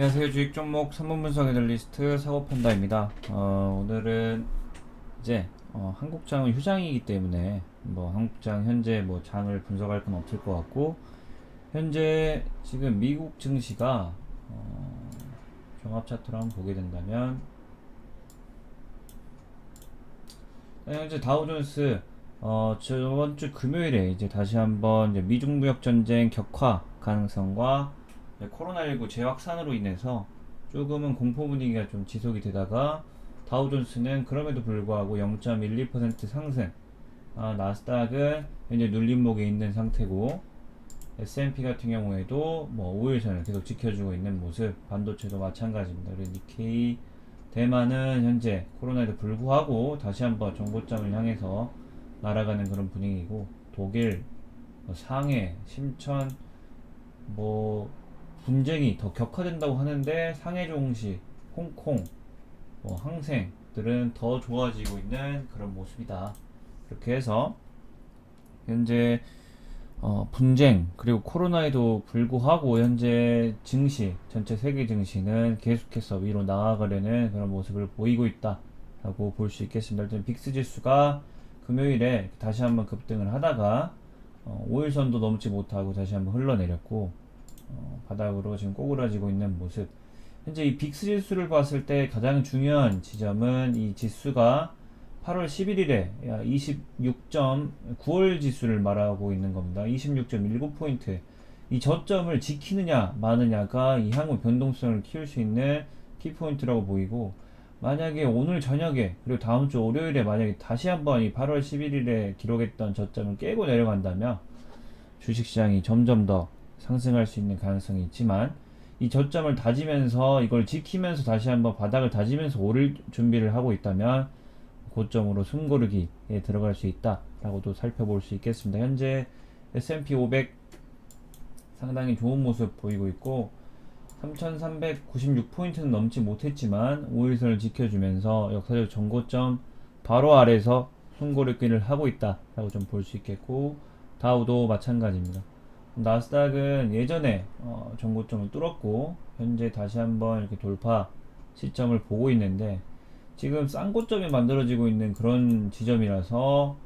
안녕하세요. 주식 종목 3분 분석 애널리스트 사고판다입니다. 오늘은 이제 한국장은 휴장이기 때문에 뭐 한국장 현재 뭐 장을 분석할 건 없을 것 같고, 현재 지금 미국 증시가 종합 차트로 한번 보게 된다면, 현재 다우존스 저번 주 금요일에 이제 다시 한번 이제 미중 무역 전쟁 격화 가능성과 코로나19 재확산으로 인해서 조금은 공포 분위기가 좀 지속이 되다가, 다우존스는 그럼에도 불구하고 0.12% 상승, 나스닥은 현재 눌림목에 있는 상태고, S&P 같은 경우에도 뭐 5일선을 계속 지켜주고 있는 모습, 반도체도 마찬가지입니다. 그리고 니케이, 대만은 현재 코로나에도 불구하고 다시 한번 정고점을 향해서 날아가는 그런 분위기고, 독일, 상해, 심천, 뭐 분쟁이 더 격화된다고 하는데 상해 종시, 홍콩, 뭐 항생들은 더 좋아지고 있는 그런 모습이다. 이렇게 해서 현재 분쟁 그리고 코로나에도 불구하고 현재 증시, 전체 세계 증시는 계속해서 위로 나아가려는 그런 모습을 보이고 있다라고 볼 수 있겠습니다. 일단 빅스 지수가 금요일에 다시 한번 급등을 하다가 5일선도 넘지 못하고 다시 한번 흘러내렸고, 바닥으로 지금 꼬그라지고 있는 모습. 현재 이 빅스 지수를 봤을 때 가장 중요한 지점은 이 지수가 8월 11일에 9월 지수를 말하고 있는 겁니다. 26.19포인트. 이 저점을 지키느냐 마느냐가 이 향후 변동성을 키울 수 있는 키포인트라고 보이고, 만약에 오늘 저녁에 그리고 다음 주 월요일에 만약에 다시 한번 이 8월 11일에 기록했던 저점을 깨고 내려간다면 주식시장이 점점 더 상승할 수 있는 가능성이 있지만, 이 저점을 다지면서 이걸 지키면서 다시 한번 바닥을 다지면서 오를 준비를 하고 있다면 고점으로 숨고르기에 들어갈 수 있다라고도 살펴볼 수 있겠습니다. 현재 S&P 500 상당히 좋은 모습 보이고 있고, 3396포인트는 넘지 못했지만 5일선을 지켜주면서 역사적 정고점 바로 아래에서 숨고르기를 하고 있다라고 좀 볼 수 있겠고, 다우도 마찬가지입니다. 나스닥은 예전에 정고점을 뚫었고 현재 다시 한번 이렇게 돌파 시점을 보고 있는데, 지금 쌍고점이 만들어지고 있는 그런 지점이라서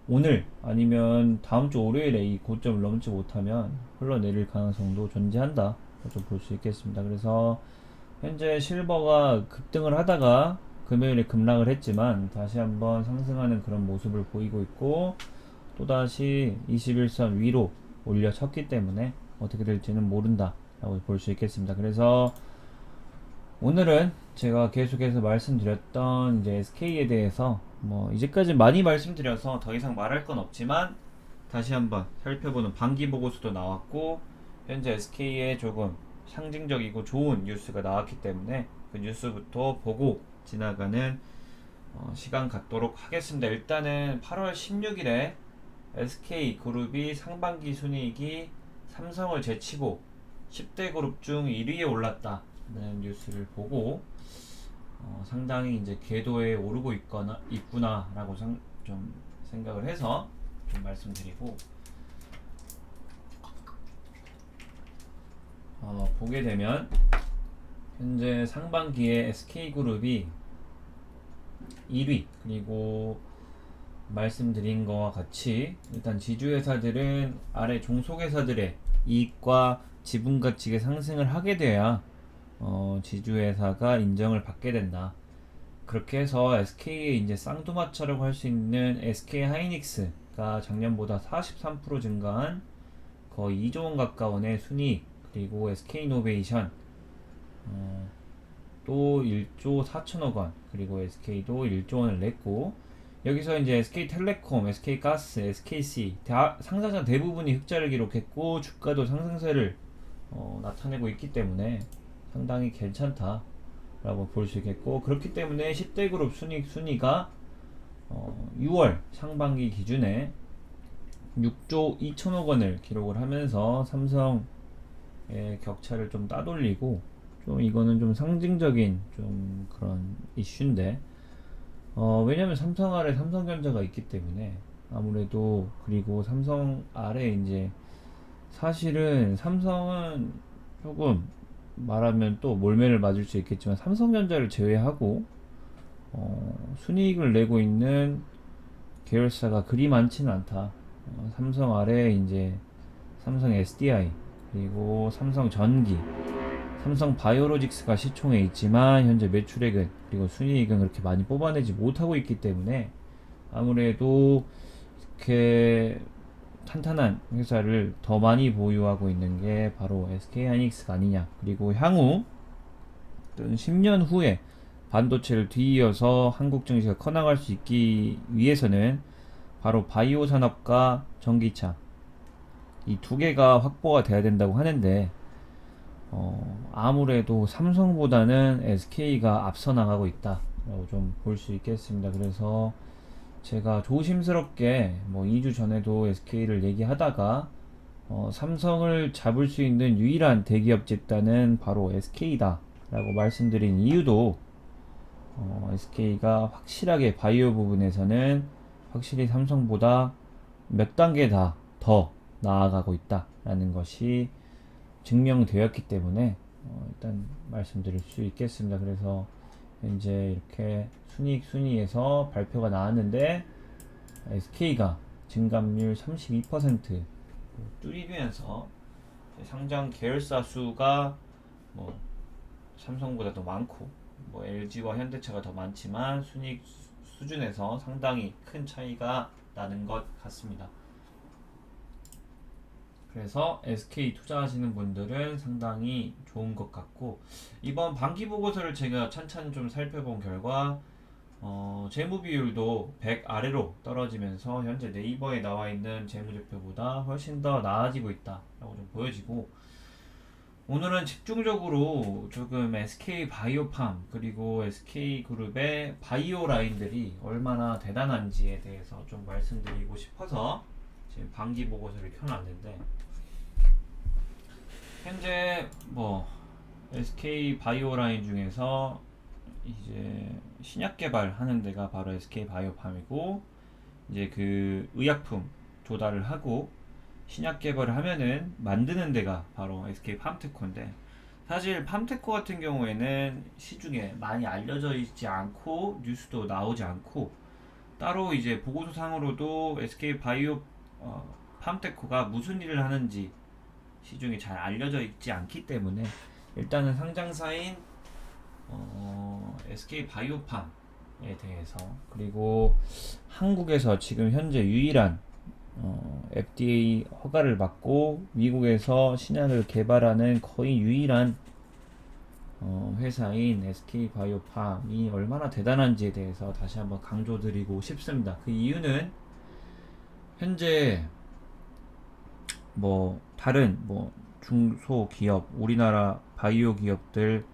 오늘 아니면 다음 주 월요일에 이 고점을 넘지 못하면 흘러내릴 가능성도 존재한다 좀 볼 수 있겠습니다. 그래서 현재 실버가 급등을 하다가 금요일에 급락을 했지만 다시 한번 상승하는 그런 모습을 보이고 있고, 또다시 21선 위로 올려쳤기 때문에 어떻게 될지는 모른다 라고 볼 수 있겠습니다. 그래서 오늘은 제가 계속해서 말씀드렸던 이제 SK에 대해서 뭐 이제까지 많이 말씀드려서 더 이상 말할 건 없지만, 다시 한번 살펴보는 반기 보고서도 나왔고 현재 SK에 조금 상징적이고 좋은 뉴스가 나왔기 때문에 그 뉴스부터 보고 지나가는 시간 갖도록 하겠습니다. 일단은 8월 16일에 SK그룹이 상반기 순이익이 삼성을 제치고 10대 그룹 중 1위에 올랐다는 뉴스를 보고 상당히 이제 궤도에 오르고 있구나라고 좀 생각을 해서 좀 말씀드리고, 보게 되면 현재 상반기에 SK그룹이 1위, 그리고 말씀드린 거와 같이 일단 지주회사들은 아래 종속회사들의 이익과 지분가치가 상승을 하게 돼야 지주회사가 인정을 받게 된다. 그렇게 해서 SK의 이제 쌍두마차라고 할 수 있는 SK 하이닉스가 작년보다 43% 증가한 거의 2조 원 가까운의 순이익, 그리고 SK 이노베이션 또 1조 4천억 원, 그리고 SK도 1조 원을 냈고, 여기서 이제 SK텔레콤, SK가스, SKC 상사자 대부분이 흑자를 기록했고 주가도 상승세를 나타내고 있기 때문에 상당히 괜찮다라고 볼 수 있겠고, 그렇기 때문에 10대 그룹 순위가 6월 상반기 기준에 6조 2천억 원을 기록을 하면서 삼성의 격차를 좀 따돌리고, 좀 이거는 좀 상징적인 좀 그런 이슈인데, 왜냐면 삼성 아래 삼성전자가 있기 때문에 아무래도, 그리고 삼성 아래 이제 사실은 삼성은 조금 말하면 또 몰매를 맞을 수 있겠지만 삼성전자를 제외하고 순이익을 내고 있는 계열사가 그리 많지는 않다. 삼성 아래에 이제 삼성 SDI 그리고 삼성 전기, 삼성 바이오로직스가 시총에 있지만 현재 매출액은 그리고 순이익은 그렇게 많이 뽑아내지 못하고 있기 때문에 아무래도 이렇게 탄탄한 회사를 더 많이 보유하고 있는 게 바로 SK하이닉스가 아니냐. 그리고 향후 10년 후에 반도체를 뒤이어서 한국 증시가 커나갈 수 있기 위해서는 바로 바이오 산업과 전기차 이 두 개가 확보가 돼야 된다고 하는데 아무래도 삼성보다는 SK가 앞서 나가고 있다라고 좀 볼 수 있겠습니다. 그래서 제가 조심스럽게 뭐 2주 전에도 SK를 얘기하다가 삼성을 잡을 수 있는 유일한 대기업 집단은 바로 SK다 라고 말씀드린 이유도 SK가 확실하게 바이오 부분에서는 확실히 삼성보다 몇 단계 다 더 나아가고 있다라는 것이 증명되었기 때문에 일단 말씀드릴 수 있겠습니다. 그래서 현재 이렇게 순위에서 발표가 나왔는데 SK가 증감률 32% 뚫리면서 상장 계열사 수가 뭐 삼성보다 더 많고 뭐 LG와 현대차가 더 많지만 순이익 수준에서 상당히 큰 차이가 나는 것 같습니다. 그래서 SK 투자하시는 분들은 상당히 좋은 것 같고 이번 반기 보고서를 제가 찬찬히 좀 살펴본 결과 재무 비율도 100 아래로 떨어지면서 현재 네이버에 나와 있는 재무제표보다 훨씬 더 나아지고 있다라고 좀 보여지고 오늘은 집중적으로 조금 SK 바이오팜 그리고 SK 그룹의 바이오 라인들이 얼마나 대단한지에 대해서 좀 말씀드리고 싶어서 지금 반기 보고서를 켜놨는데 현재 뭐 SK 바이오 라인 중에서 이제 신약 개발하는 데가 바로 SK 바이오팜이고 이제 그 의약품 조달을 하고 신약 개발을 하면은 만드는 데가 바로 SK 팜테코인데 사실 팜테코 같은 경우에는 시중에 많이 알려져 있지 않고 뉴스도 나오지 않고 따로 이제 보고서 상으로도 SK 바이오 팜테코가 무슨 일을 하는지 시중에 잘 알려져 있지 않기 때문에 일단은 상장사인 SK 바이오팜에 대해서 그리고 한국에서 지금 현재 유일한 FDA 허가를 받고 미국에서 신약을 개발하는 거의 유일한 회사인 SK 바이오팜이 얼마나 대단한지에 대해서 다시 한번 강조드리고 싶습니다. 그 이유는 현재 뭐 다른 뭐 중소기업 우리나라 바이오 기업들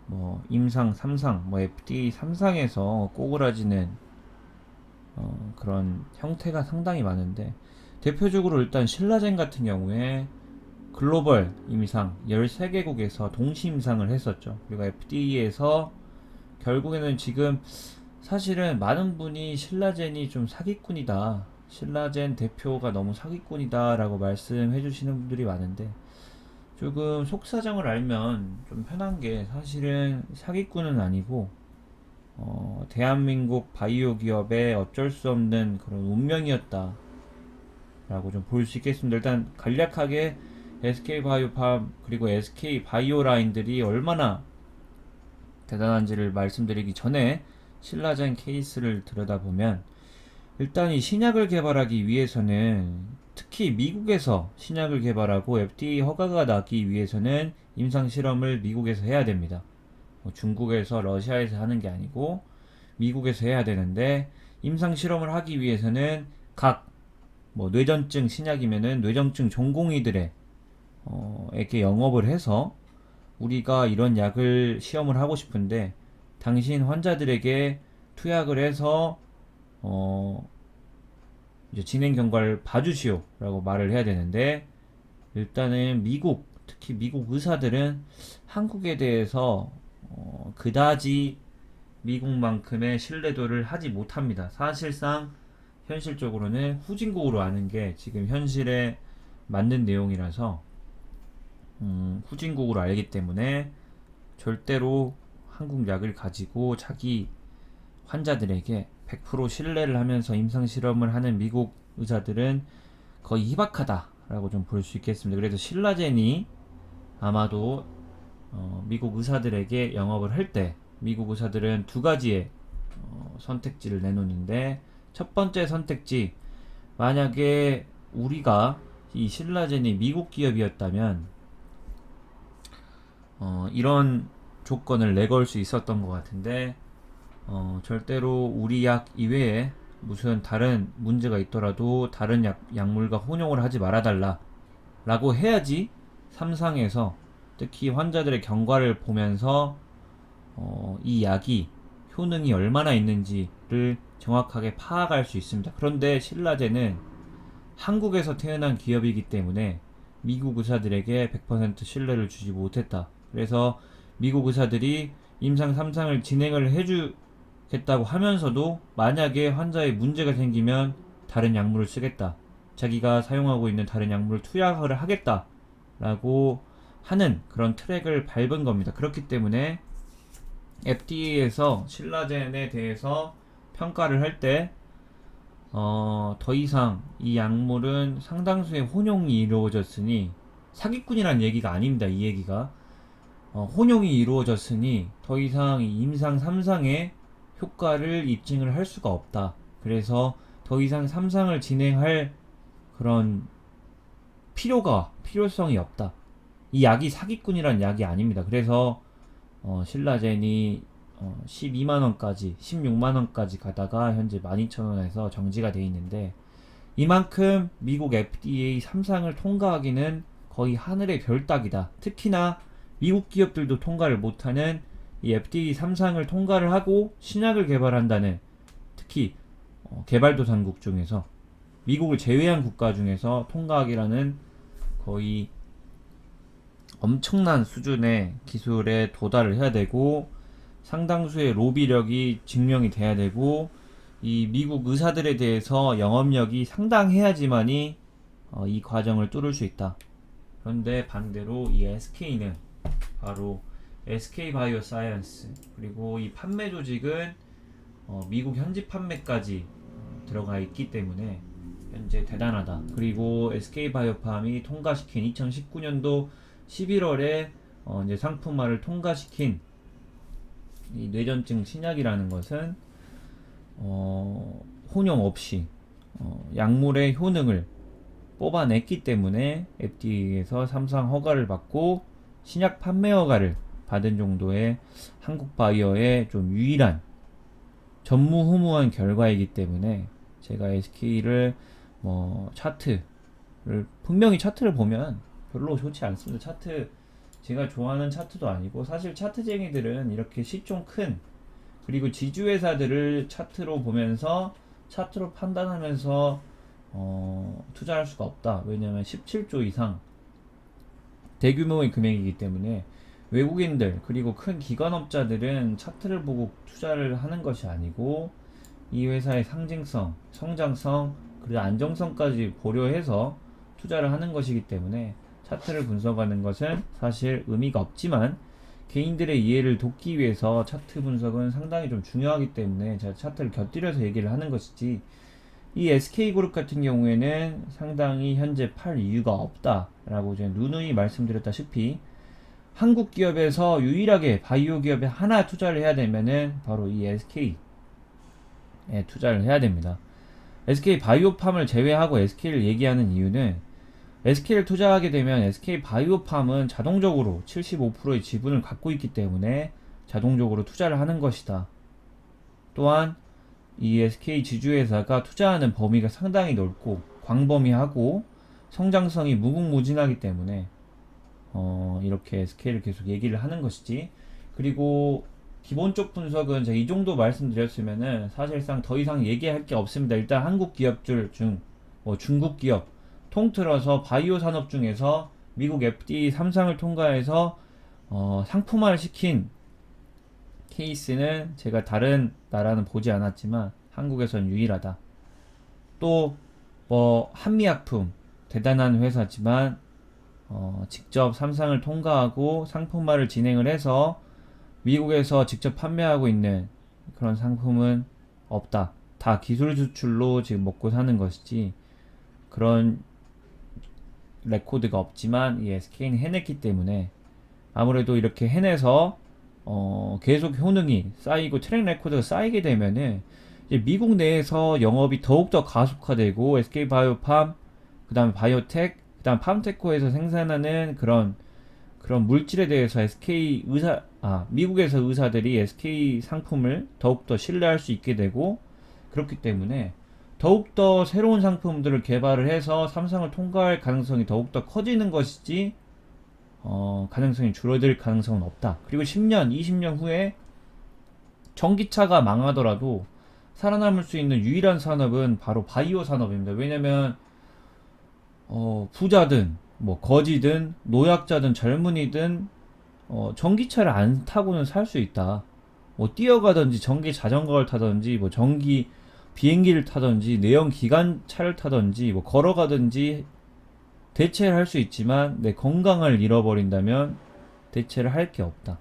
뭐 임상, 삼상, 뭐 FDA 3상에서 꼬그라지는 그런 형태가 상당히 많은데 대표적으로 일단 신라젠 같은 경우에 글로벌 임상 13개국에서 동시 임상을 했었죠. 그리고 FDA에서 결국에는 지금 사실은 많은 분이 신라젠이 좀 사기꾼이다. 신라젠 대표가 너무 사기꾼이다 라고 말씀해 주시는 분들이 많은데 조금 속사정을 알면 좀 편한 게 사실은 사기꾼은 아니고 대한민국 바이오 기업의 어쩔 수 없는 그런 운명이었다 라고 좀 볼 수 있겠습니다. 일단 간략하게 SK 바이오팜 그리고 SK 바이오 라인들이 얼마나 대단한지를 말씀드리기 전에 신라젠 케이스를 들여다보면 일단 이 신약을 개발하기 위해서는 특히 미국에서 신약을 개발하고 FDA 허가가 나기 위해서는 임상 실험을 미국에서 해야 됩니다. 뭐 중국에서 러시아에서 하는 게 아니고 미국에서 해야 되는데 임상 실험을 하기 위해서는 각 뭐 뇌전증 신약이면은 뇌전증 전공의들의 에게 영업을 해서 우리가 이런 약을 시험을 하고 싶은데 당신 환자들에게 투약을 해서 이제 진행 경과를 봐주시오 라고 말을 해야 되는데 일단은 미국 특히 미국 의사들은 한국에 대해서 그다지 미국만큼의 신뢰도를 하지 못합니다. 사실상 현실적으로는 후진국으로 아는 게 지금 현실에 맞는 내용이라서 후진국으로 알기 때문에 절대로 한국 약을 가지고 자기 환자들에게 100% 신뢰를 하면서 임상 실험을 하는 미국 의사들은 거의 희박하다라고 좀 볼 수 있겠습니다. 그래서 신라젠이 아마도 미국 의사들에게 영업을 할 때 미국 의사들은 두 가지의 선택지를 내놓는데, 첫 번째 선택지, 만약에 우리가 이 신라젠이 미국 기업이었다면 이런 조건을 내걸 수 있었던 것 같은데, 절대로 우리 약 이외에 무슨 다른 문제가 있더라도 다른 약물과 혼용을 하지 말아달라 라고 해야지 삼상에서 특히 환자들의 경과를 보면서 이 약이 효능이 얼마나 있는지를 정확하게 파악할 수 있습니다. 그런데 신라젠은 한국에서 태어난 기업이기 때문에 미국 의사들에게 100% 신뢰를 주지 못했다. 그래서 미국 의사들이 임상 3상을 진행을 해주겠다고 하면서도 만약에 환자에 문제가 생기면 다른 약물을 쓰겠다, 자기가 사용하고 있는 다른 약물을 투약을 하겠다 라고 하는 그런 트랙을 밟은 겁니다. 그렇기 때문에 FDA에서 신라젠에 대해서 평가를 할 때 더 이상 이 약물은 상당수의 혼용이 이루어졌으니, 사기꾼이란 얘기가 아닙니다. 이 얘기가 혼용이 이루어졌으니 더 이상 이 임상 3상의 효과를 입증을 할 수가 없다. 그래서 더 이상 3상을 진행할 그런 필요성이 없다. 이 약이 사기꾼이란 약이 아닙니다. 그래서 신라젠이 12만원까지 16만원까지 가다가 현재 12,000원에서 정지가 돼 있는데, 이만큼 미국 FDA 3상을 통과하기는 거의 하늘의 별 따기다. 특히나 미국 기업들도 통과를 못하는 이 FDA 3상을 통과를 하고 신약을 개발한다는, 특히 개발도상국 중에서 미국을 제외한 국가 중에서 통과하기라는 거의 엄청난 수준의 기술에 도달을 해야 되고, 상당수의 로비력이 증명이 돼야 되고, 이 미국 의사들에 대해서 영업력이 상당해야지만이 이 과정을 뚫을 수 있다. 그런데 반대로 이 SK는 바로 SK 바이오사이언스, 그리고 이 판매 조직은 미국 현지 판매까지 들어가 있기 때문에 현재 대단하다. 그리고 SK 바이오팜이 통과시킨 2019년도 11월에 이제 상품화를 통과시킨 이 뇌전증 신약이라는 것은 혼용 없이 약물의 효능을 뽑아냈기 때문에 FDA에서 3상 허가를 받고 신약 판매 허가를 받은 정도의 한국 바이어의 좀 유일한 전무후무한 결과이기 때문에, 제가 SK를 차트를 분명히 차트를 보면 별로 좋지 않습니다. 차트, 제가 좋아하는 차트도 아니고, 사실 차트쟁이들은 이렇게 시총 큰, 그리고 지주회사들을 차트로 보면서 차트로 판단하면서 투자할 수가 없다. 왜냐하면 17조 이상 대규모의 금액이기 때문에 외국인들 그리고 큰 기관업자들은 차트를 보고 투자를 하는 것이 아니고, 이 회사의 상징성, 성장성, 그리고 안정성까지 고려해서 투자를 하는 것이기 때문에 차트를 분석하는 것은 사실 의미가 없지만, 개인들의 이해를 돕기 위해서 차트 분석은 상당히 좀 중요하기 때문에 제가 차트를 곁들여서 얘기를 하는 것이지, 이 SK그룹 같은 경우에는 상당히 현재 팔 이유가 없다라고 제가 누누이 말씀드렸다시피, 한국 기업에서 유일하게 바이오 기업에 하나 투자를 해야 되면은 바로 이 SK에 투자를 해야 됩니다. SK 바이오팜을 제외하고 SK를 얘기하는 이유는, SK를 투자하게 되면 SK 바이오팜은 자동적으로 75%의 지분을 갖고 있기 때문에 자동적으로 투자를 하는 것이다. 또한 이 SK 지주회사가 투자하는 범위가 상당히 넓고 광범위하고 성장성이 무궁무진하기 때문에 이렇게 SK를 계속 얘기를 하는 것이지. 그리고 기본적 분석은 제가 이 정도 말씀드렸으면은 사실상 더 이상 얘기할 게 없습니다. 일단 한국 기업들 중 중국 기업 통틀어서 바이오 산업 중에서 미국 FDA 3상을 통과해서 상품화를 시킨 케이스는 제가 다른 나라는 보지 않았지만 한국에선 유일하다. 또 한미약품 대단한 회사지만 직접 삼성을 통과하고 상품화를 진행을 해서 미국에서 직접 판매하고 있는 그런 상품은 없다. 다 기술 수출로 지금 먹고 사는 것이지 그런 레코드가 없지만 이 SK는 해냈기 때문에 아무래도 이렇게 해내서 계속 효능이 쌓이고 트랙 레코드가 쌓이게 되면은 이제 미국 내에서 영업이 더욱더 가속화되고 SK바이오팜 그다음에 바이오텍 그다음 팜테코에서 생산하는 그런 물질에 대해서 미국에서 의사들이 SK 상품을 더욱더 신뢰할 수 있게 되고 그렇기 때문에 더욱더 새로운 상품들을 개발을 해서 삼성을 통과할 가능성이 더욱더 커지는 것이지 가능성이 줄어들 가능성은 없다. 그리고 10년, 20년 후에 전기차가 망하더라도 살아남을 수 있는 유일한 산업은 바로 바이오 산업입니다. 왜냐면 부자든 뭐 거지든 노약자든 젊은이든 전기차를 안 타고는 살 수 있다. 뭐 뛰어가든지 전기 자전거를 타든지 뭐 전기 비행기를 타든지 내연 기관차를 타든지 뭐 걸어가든지 대체를 할 수 있지만 내 건강을 잃어버린다면 대체를 할 게 없다.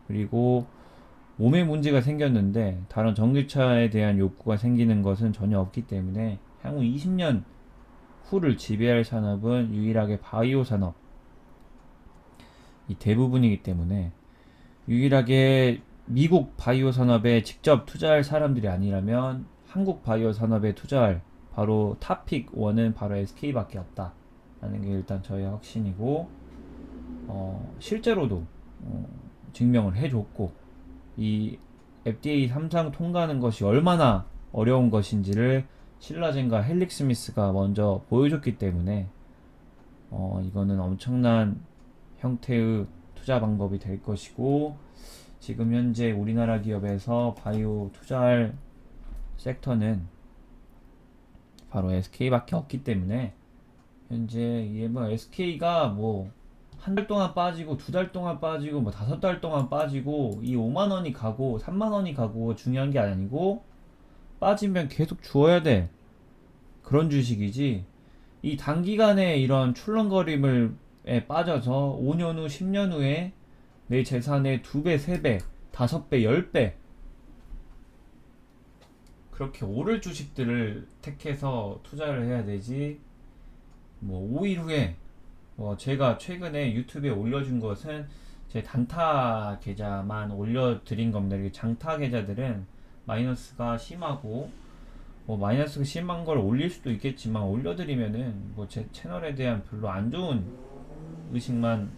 그리고 몸에 문제가 생겼는데 다른 전기차에 대한 욕구가 생기는 것은 전혀 없기 때문에 향후 20년 후를 지배할 산업은 유일하게 바이오 산업 이 대부분이기 때문에 유일하게 미국 바이오 산업에 직접 투자할 사람들이 아니라면 한국 바이오 산업에 투자할 바로 탑픽 1은 바로 SK밖에 없다 라는 게 일단 저의 확신이고 실제로도 증명을 해줬고 이 FDA 3상 통과하는 것이 얼마나 어려운 것인지를 신라젠과 헬릭스미스가 먼저 보여줬기 때문에 이거는 엄청난 형태의 투자 방법이 될 것이고 지금 현재 우리나라 기업에서 바이오 투자할 섹터는 바로 SK밖에 없기 때문에 현재 이게 뭐 SK가 뭐 한 달 동안 빠지고 두 달 동안 빠지고 뭐 5달 동안 빠지고 이 5만 원이 가고 3만 원이 가고 중요한 게 아니고 빠지면 계속 주어야 돼. 그런 주식이지. 이 단기간에 이런 출렁거림에 빠져서 5년 후, 10년 후에 내 재산의 2배, 3배, 5배, 10배 그렇게 오를 주식들을 택해서 투자를 해야 되지. 뭐 5일 후에 제가 최근에 유튜브에 올려준 것은 제 단타 계좌만 올려드린 겁니다. 장타 계좌들은 마이너스가 심하고 마이너스가 심한 걸 올릴 수도 있겠지만 올려드리면은 뭐 제 채널에 대한 별로 안 좋은 의식만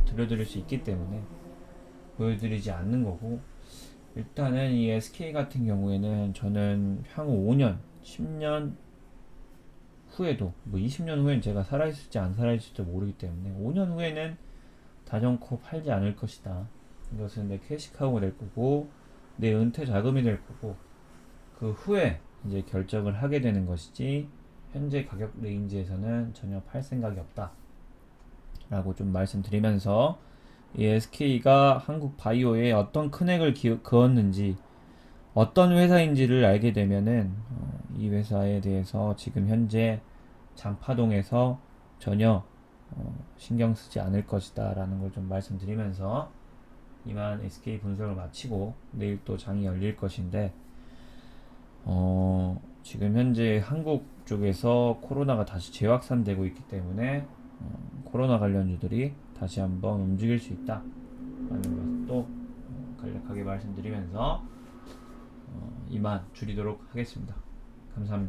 들려드릴 수 있기 때문에 보여드리지 않는 거고 일단은 이 SK 같은 경우에는 저는 향후 5년, 10년 후에도 뭐 20년 후엔 제가 살아있을지 안 살아있을지 모르기 때문에 5년 후에는 다정코 팔지 않을 것이다. 이것은 내 캐시카우가 될 거고 내 은퇴 자금이 될 거고 그 후에 이제 결정을 하게 되는 것이지 현재 가격 레인지에서는 전혀 팔 생각이 없다 라고 좀 말씀드리면서 이 SK가 한국 바이오에 어떤 큰 액을 그었는지 어떤 회사인지를 알게 되면은 이 회사에 대해서 지금 현재 잔파동에서 전혀 신경 쓰지 않을 것이다 라는 걸 좀 말씀드리면서 이만 SK 분석을 마치고 내일 또 장이 열릴 것인데 지금 현재 한국 쪽에서 코로나가 다시 재확산되고 있기 때문에 코로나 관련주들이 다시 한번 움직일 수 있다 라는 것도 간략하게 말씀드리면서 이만 줄이도록 하겠습니다. 감사합니다.